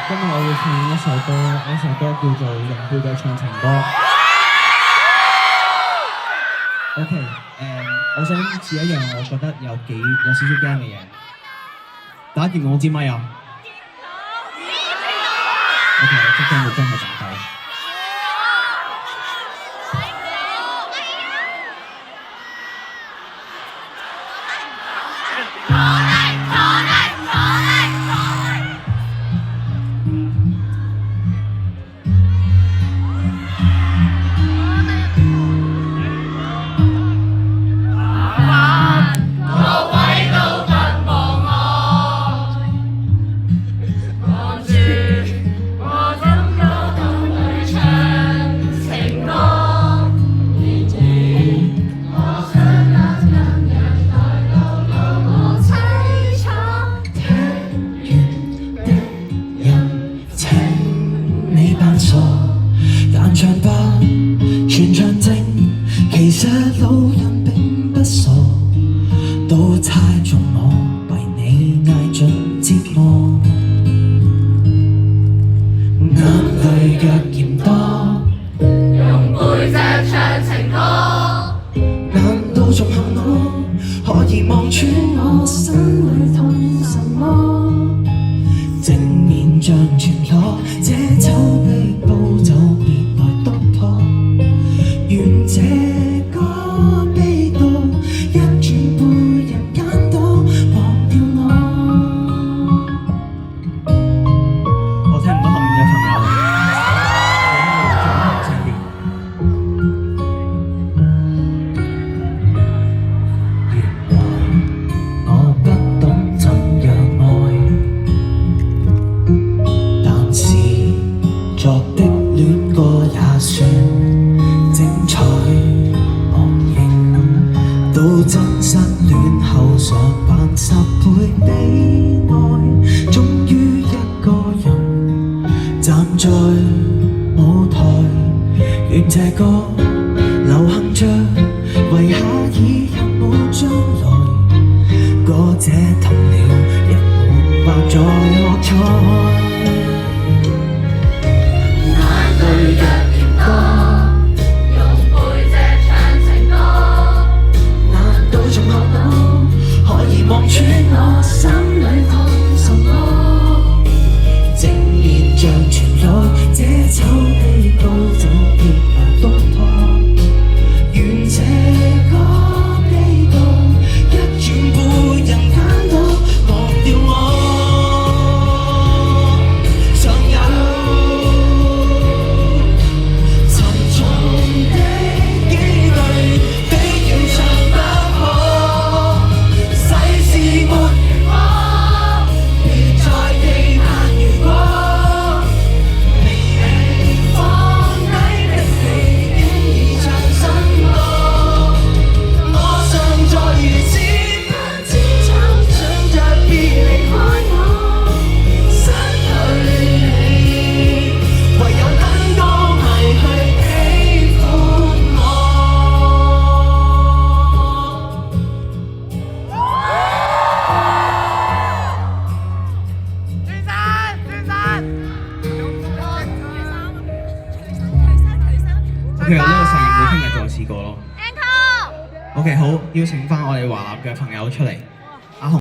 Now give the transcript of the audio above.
今日我會唱一首歌，呢首歌叫做《容貝嘅唱情歌》。OK，我想試一樣我覺得有少少驚嘅嘢。大家見到我支咪啊？OK， 我即將會將佢打低。但唱吧，全場靜，其實路人並不傻，都猜中我為你捱盡折磨，眼淚若嫌多，用背脊唱情歌，難道仲恨我，可以望穿我心裏痛什麼？正面像全裸，這醜的步驟別來突破，願這個悲歌一轉背人間都忘掉我。我聽唔到後面嘅朋友，原來我不懂怎樣愛。昨的戀歌也算精彩，莫認到真失戀後常扮10倍悲哀，終於一個人站在舞台，願這歌流行着，遺下已日沒將來，歌者痛了亦沒法再喝彩。望穿我心裏痛什麼？正面像全裸，這醜的高早別來突破，願這個悲歌一轉背人間都忘掉我。尚有沉重的幾句，非要唱不可。沒如果，別再期盼如果，未被放低的你，經已唱新歌。我尚在如此不知醜，想着別離開我，失去你，唯有等歌迷去喜歡我。其實呢個實驗會聽日再試過咯。OK， 好，邀請返我哋華納嘅朋友出嚟。